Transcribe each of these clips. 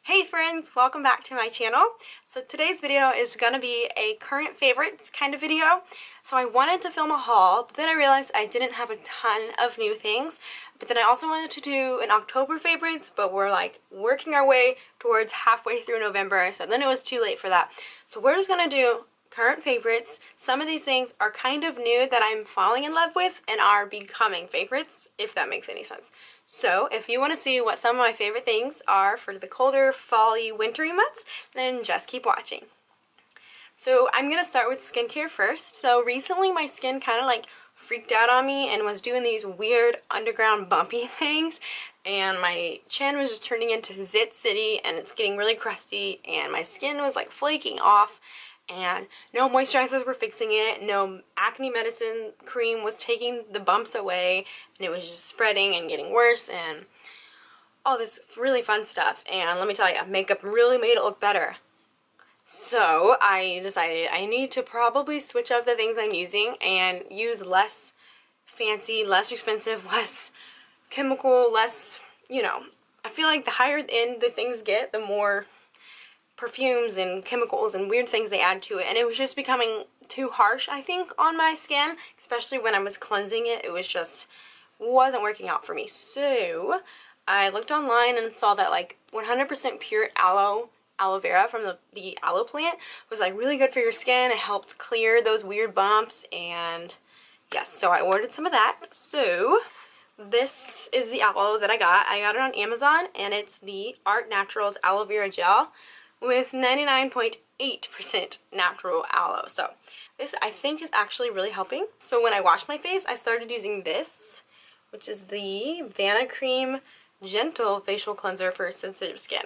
Hey friends, welcome back to my channel. So today's video is going to be a current favorites kind of video. So I wanted to film a haul, but then I realized I didn't have a ton of new things. But then I also wanted to do an October favorites, but we're like working our way towards halfway through November, so then it was too late for that. So we're just going to do current favorites. Some of these things are kind of new that I'm falling in love with and are becoming favorites, if that makes any sense. So if you want to see what some of my favorite things are for the colder, fall-y, wintry months, then just keep watching. So I'm going to start with skincare first. So recently my skin kind of like freaked out on me and was doing these weird underground bumpy things, and my chin was just turning into Zit City and it's getting really crusty and my skin was like flaking off. And no moisturizers were fixing it, no acne medicine cream was taking the bumps away, and it was just spreading and getting worse and all this really fun stuff. And let me tell you, makeup really made it look better. So I decided I need to probably switch up the things I'm using and use less fancy, less expensive, less chemical, less, you know, I feel like the higher end the things get, the more perfumes and chemicals and weird things they add to it, and it was just becoming too harsh, I think, on my skin, especially when I was cleansing it. It was just wasn't working out for me. So I looked online and saw that like 100% pure aloe vera from the aloe plant was like really good for your skin. It helped clear those weird bumps, and yes, so I ordered some of that. So this is the aloe that I got it on Amazon, and it's the Art Naturals aloe vera gel with 99.8% natural aloe. So this I think is actually really helping. So when I wash my face, I started using this, which is the Vanna Cream Gentle Facial Cleanser for sensitive skin.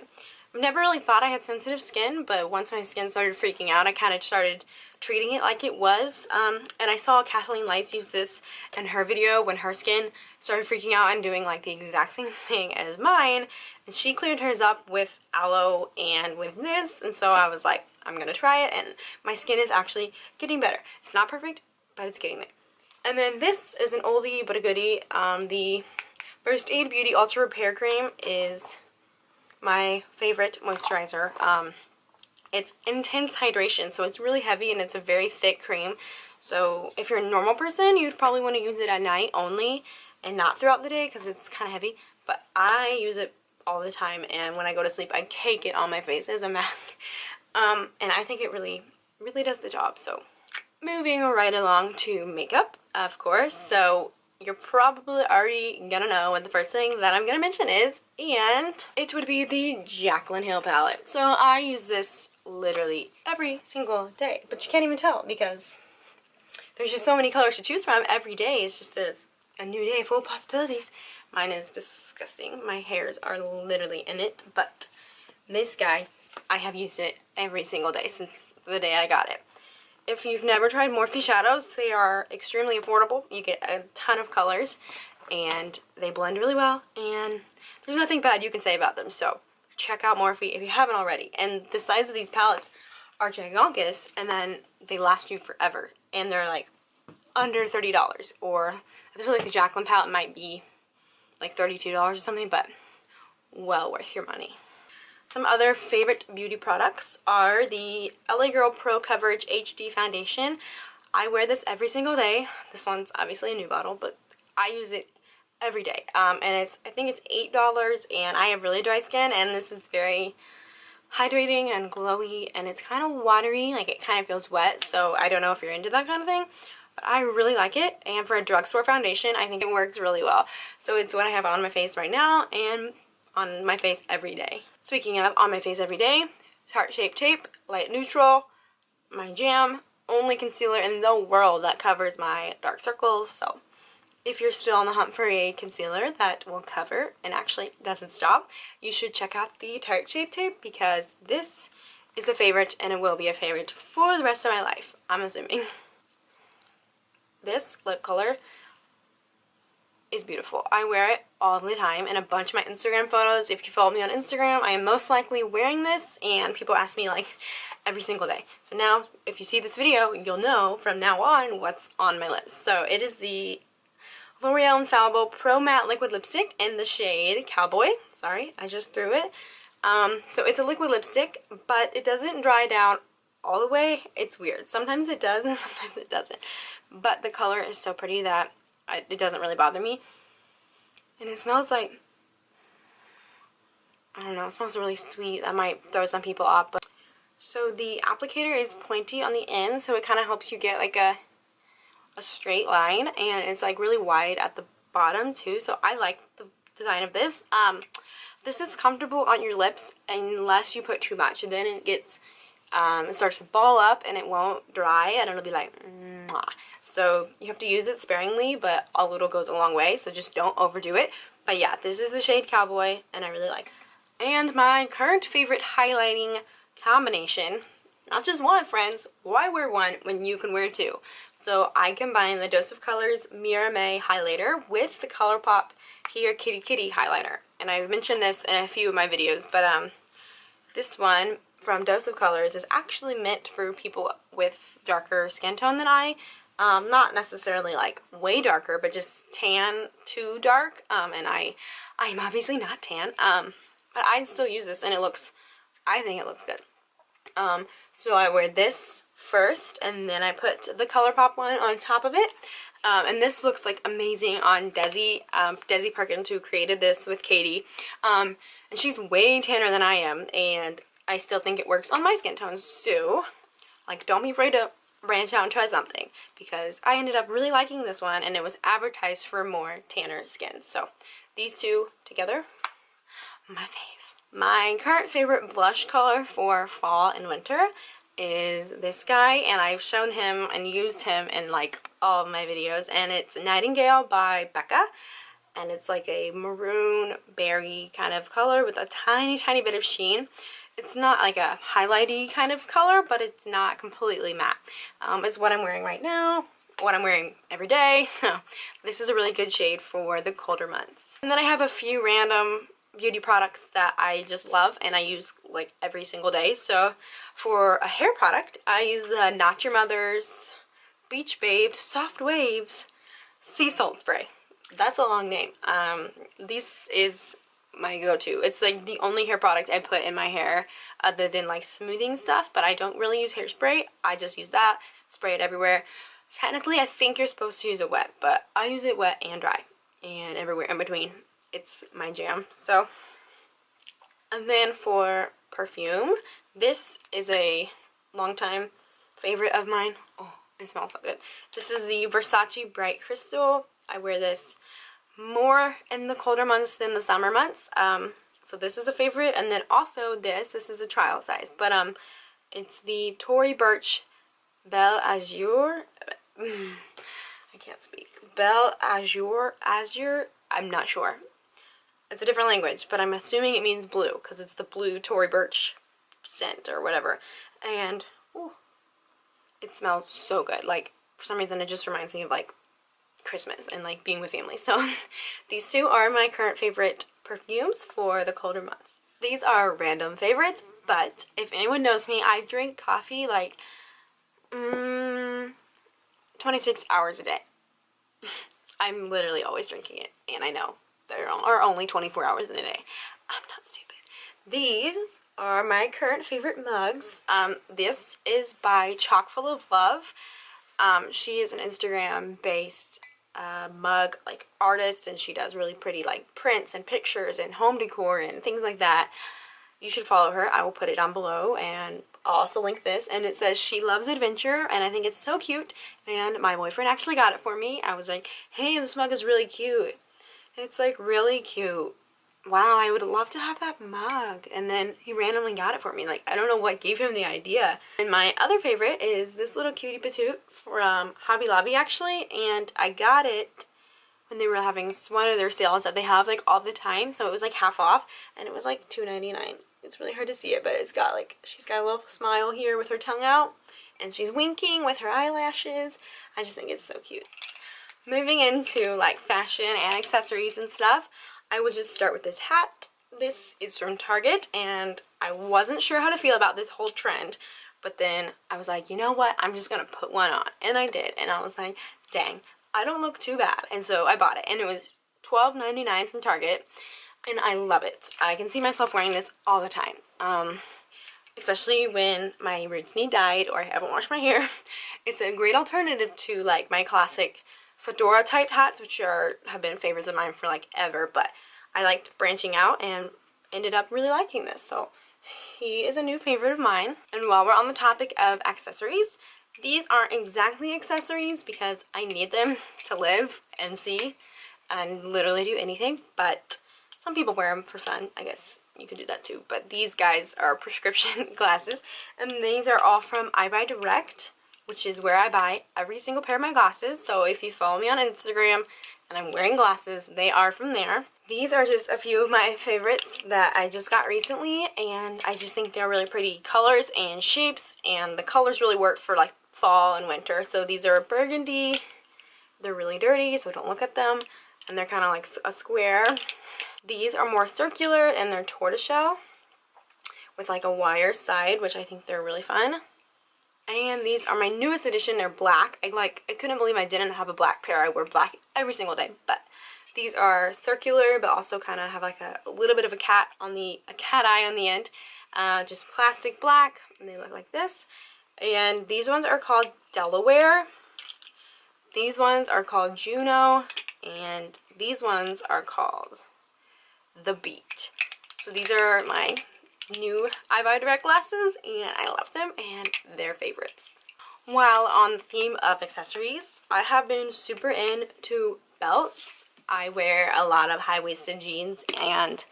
I've never really thought I had sensitive skin, but once my skin started freaking out, I kind of started treating it like it was. And I saw Kathleen Lights use this in her video when her skin started freaking out and doing like the exact same thing as mine. And she cleared hers up with aloe and with this, and so I was like, I'm gonna try it, and my skin is actually getting better. It's not perfect, but it's getting there. And then this is an oldie but a goodie. The First Aid Beauty Ultra Repair Cream is my favorite moisturizer. It's intense hydration, so it's really heavy and it's a very thick cream. So if you're a normal person, you'd probably want to use it at night only and not throughout the day because it's kind of heavy. But I use it all the time, and when I go to sleep I cake it on my face as a mask, and I think it really does the job. So moving right along to makeup, of course. So you're probably already gonna know what the first thing that I'm gonna mention is, and it would be the Jaclyn Hill palette. So I use this literally every single day, but you can't even tell because there's just so many colors to choose from. Every day is just a new day full of possibilities. Mine is disgusting. My hairs are literally in it, but this guy, I have used it every single day since the day I got it. If you've never tried Morphe shadows, they are extremely affordable. You get a ton of colors, and they blend really well, and there's nothing bad you can say about them. So check out Morphe if you haven't already. And the size of these palettes are gigantic, and then they last you forever, and they're like under $30, or I feel like the Jaclyn palette might be like $32 or something, but well worth your money. Some other favorite beauty products are the LA Girl Pro Coverage HD Foundation. I wear this every single day. This one's obviously a new bottle, but I use it every day. And I think it's $8, and I have really dry skin, and this is very hydrating and glowy, and it's kind of watery, like it kind of feels wet, so I don't know if you're into that kind of thing. But I really like it, and for a drugstore foundation, I think it works really well. So it's what I have on my face right now and on my face every day. Speaking of on my face every day, Tarte Shape Tape Light Neutral, my jam, only concealer in the world that covers my dark circles. So if you're still on the hunt for a concealer that will cover and actually doesn't stop, you should check out the Tarte Shape Tape, because this is a favorite and it will be a favorite for the rest of my life, I'm assuming. This lip color is beautiful. I wear it all the time in a bunch of my Instagram photos. If you follow me on Instagram, I am most likely wearing this, and people ask me like every single day. So now if you see this video, you'll know from now on what's on my lips. So it is the L'Oreal Infallible Pro Matte Liquid Lipstick in the shade Cowboy. Sorry, I just threw it. So it's a liquid lipstick, but it doesn't dry down all the way. It's weird. Sometimes it does and sometimes it doesn't. But the color is so pretty that it doesn't really bother me. And it smells like, I don't know, it smells really sweet. That might throw some people off. But so the applicator is pointy on the end, so it kind of helps you get like a straight line, and it's like really wide at the bottom too, so I like the design of this. This is comfortable on your lips unless you put too much, and then it gets it starts to ball up and it won't dry and it'll be like mwah. So you have to use it sparingly, but a little goes a long way, so just don't overdo it. But yeah, this is the shade Cowboy and I really like it. And my current favorite highlighting combination, not just one, friends, why wear one when you can wear two? So I combine the Dose of Colors Mira May highlighter with the ColourPop Here Kitty Kitty highlighter. And I've mentioned this in a few of my videos, but this one from Dose of Colors is actually meant for people with darker skin tone than I. Not necessarily like way darker, but just tan to dark. And I'm obviously not tan. But I still use this and I think it looks good. So I wear this first and then I put the ColourPop one on top of it. And this looks like amazing on Desi. Desi Perkins, who created this with Katie. And she's way tanner than I am, and I still think it works on my skin tone. So, like, don't be afraid to branch out and try something, because I ended up really liking this one, and it was advertised for more tanner skin. So, these two together, my fave. My current favorite blush color for fall and winter is this guy, and I've shown him and used him in like all of my videos, and it's Nightingale by Becca, and it's like a maroon berry kind of color with a tiny bit of sheen. It's not like a highlighty kind of color, but it's not completely matte. It's what I'm wearing right now, what I'm wearing every day, so this is a really good shade for the colder months. And then I have a few random beauty products that I just love and I use like every single day. So for a hair product, I use the Not Your Mother's Beach Babe Soft Waves Sea Salt Spray. That's a long name. This is my go-to. It's like the only hair product I put in my hair other than like smoothing stuff, but I don't really use hairspray. I just use that, spray it everywhere. Technically, I think you're supposed to use it wet, but I use it wet and dry and everywhere in between. It's my jam. So, and then for perfume, this is a longtime favorite of mine. Oh, it smells so good. This is the Versace Bright Crystal. I wear this more in the colder months than the summer months. So this is a favorite. And then also this is a trial size, but it's the Tory Burch Belle Azure. I can't speak. Belle Azure, I'm not sure. It's a different language, but I'm assuming it means blue because it's the blue Tory Burch scent or whatever. And ooh, it smells so good. Like, for some reason, it just reminds me of like Christmas and like being with family. So these two are my current favorite perfumes for the colder months. These are random favorites, but if anyone knows me, I drink coffee like 26 hours a day. I'm literally always drinking it, and I know there are only 24 hours in a day. I'm not stupid. These are my current favorite mugs. This is by Chockful of Love. She is an Instagram-based mug like artist, and she does really pretty like prints and pictures and home decor and things like that. You should follow her. I will put it down below, and I'll also link this. And it says she loves adventure, and I think it's so cute. And my boyfriend actually got it for me. I was like, hey, this mug is really cute. It's like really cute. Wow, I would love to have that mug. And then he randomly got it for me. Like, I don't know what gave him the idea. And my other favorite is this little cutie patootie from Hobby Lobby, actually. And I got it when they were having one of their sales that they have like all the time. So it was like half off, and it was like $2.99. It's really hard to see it, but it's got like, she's got a little smile here with her tongue out, and she's winking with her eyelashes. I just think it's so cute. Moving into like fashion and accessories and stuff, I would just start with this hat. This is from Target, and I wasn't sure how to feel about this whole trend, but then I was like, you know what, I'm just gonna put one on, and I did, and I was like, dang, I don't look too bad, and so I bought it, and it was $12.99 from Target. and I love it. I can see myself wearing this all the time, especially when my roots need dyed or I haven't washed my hair. It's a great alternative to like my classic fedora type hats, which have been favorites of mine for like ever, but I liked branching out and ended up really liking this. So he is a new favorite of mine. And while we're on the topic of accessories, these aren't exactly accessories because I need them to live and see and literally do anything, but some people wear them for fun. I guess you could do that too. But these guys are prescription glasses, and these are all from Eyebuydirect, which is where I buy every single pair of my glasses. So if you follow me on Instagram and I'm wearing glasses, they are from there. These are just a few of my favorites that I just got recently, and I just think they're really pretty colors and shapes, and the colors really work for like fall and winter. So these are burgundy. They're really dirty, so don't look at them, and they're kind of like a square. These are more circular, and they're tortoiseshell with like a wire side, which I think they're really fun. And these are my newest addition. They're black. I couldn't believe I didn't have a black pair. I wear black every single day, but these are circular, but also kind of have like a little bit of a cat eye on the end. Just plastic black, and they look like this. And these ones are called Delaware. These ones are called Juno, and these ones are called The Beat. So these are my new Eyebuydirect glasses, and I love them, and they're favorites. While on the theme of accessories, I have been super into belts. I wear a lot of high-waisted jeans, and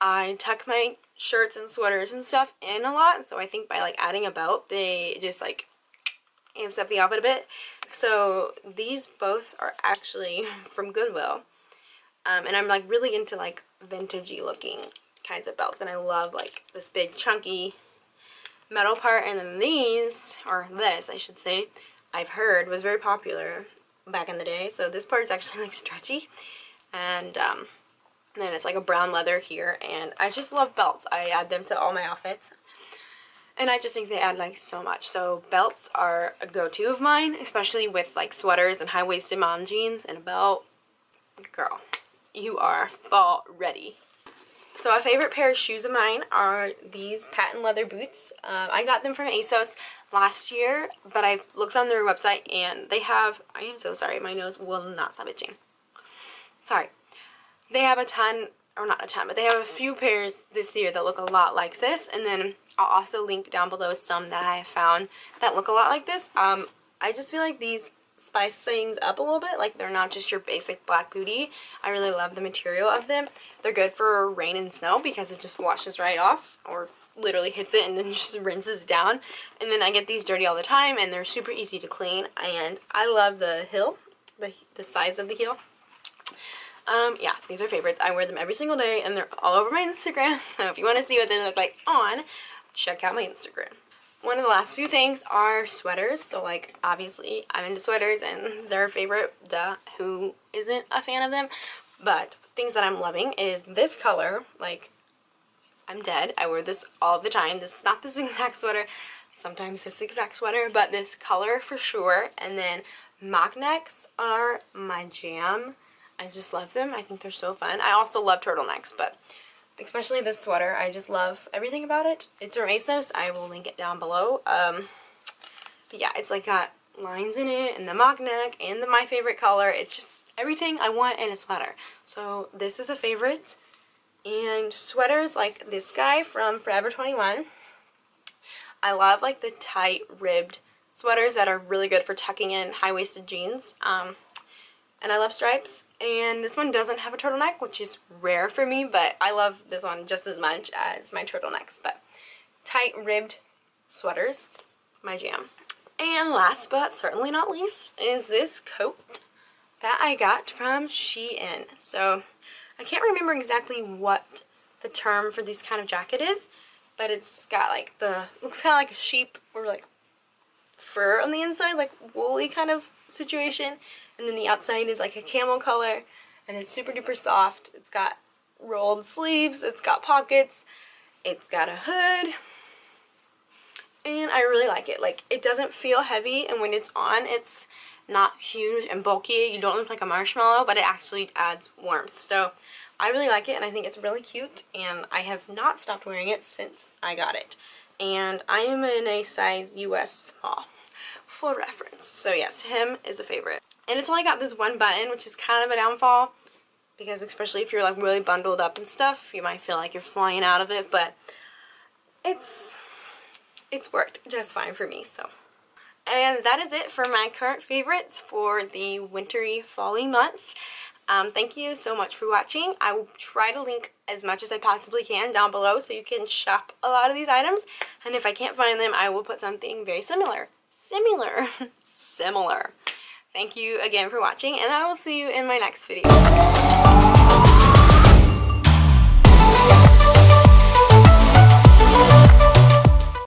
I tuck my shirts and sweaters and stuff in a lot, so I think by like adding a belt, they just like amps up the outfit a bit. So these both are actually from Goodwill, and I'm like really into like vintagey looking kinds of belts, and I love like this big chunky metal part. And then these, or this I should say, I've heard was very popular back in the day. So this part is actually like stretchy, and then it's like a brown leather here, and I just love belts. I add them to all my outfits, and I just think they add like so much. So belts are a go-to of mine, especially with like sweaters and high-waisted mom jeans, and a belt, girl, you are fall ready. So a favorite pair of shoes of mine are these patent leather boots. I got them from ASOS last year, but I looked on their website and they have, I am so sorry, my nose will not stop itching. Sorry. They have a ton, or not a ton, but they have a few pairs this year that look a lot like this, and then I'll also link down below some that I have found that look a lot like this. I just feel like these spice things up a little bit, like they're not just your basic black booty. I really love the material of them. They're good for rain and snow because it just washes right off, or literally hits it and then just rinses down. And then I get these dirty all the time, and they're super easy to clean, and I love the heel, the size of the heel. Yeah, these are favorites. I wear them every single day, and they're all over my Instagram, so if you want to see what they look like on, check out my Instagram. One of the last few things are sweaters. So like obviously I'm into sweaters, and they're a favorite, duh, who isn't a fan of them? But things that I'm loving is this color. Like, I'm dead. I wear this all the time. This is not this exact sweater, sometimes this exact sweater, but this color for sure. And then mock necks are my jam. I just love them. I think they're so fun. I also love turtlenecks, but especially this sweater, I just love everything about it. It's from ASOS. I will link it down below. But yeah, it's like got lines in it, and the mock neck, and my favorite color. It's just everything I want in a sweater. So this is a favorite. And sweaters like this guy from Forever 21. I love like the tight ribbed sweaters that are really good for tucking in high-waisted jeans. And I love stripes, and this one doesn't have a turtleneck, which is rare for me, but I love this one just as much as my turtlenecks. But tight ribbed sweaters, my jam. And last but certainly not least is this coat that I got from Shein. So I can't remember exactly what the term for this kind of jacket is, but it's got like looks kind of like a sheep or like fur on the inside, like woolly kind of situation. And then the outside is like a camel color, and it's super duper soft. It's got rolled sleeves, it's got pockets, it's got a hood, and I really like it. Like, it doesn't feel heavy, and when it's on, it's not huge and bulky. You don't look like a marshmallow, but it actually adds warmth. So I really like it, and I think it's really cute, and I have not stopped wearing it since I got it. And I am in a size US small for reference. So yes, him is a favorite. And it's only got this one button, which is kind of a downfall, because especially if you're like really bundled up and stuff, you might feel like you're flying out of it, but it's worked just fine for me. So, and that is it for my current favorites for the wintry, fall-y months. Thank you so much for watching. I will try to link as much as I possibly can down below so you can shop a lot of these items. And if I can't find them, I will put something very similar. Similar. Thank you again for watching, and I will see you in my next video.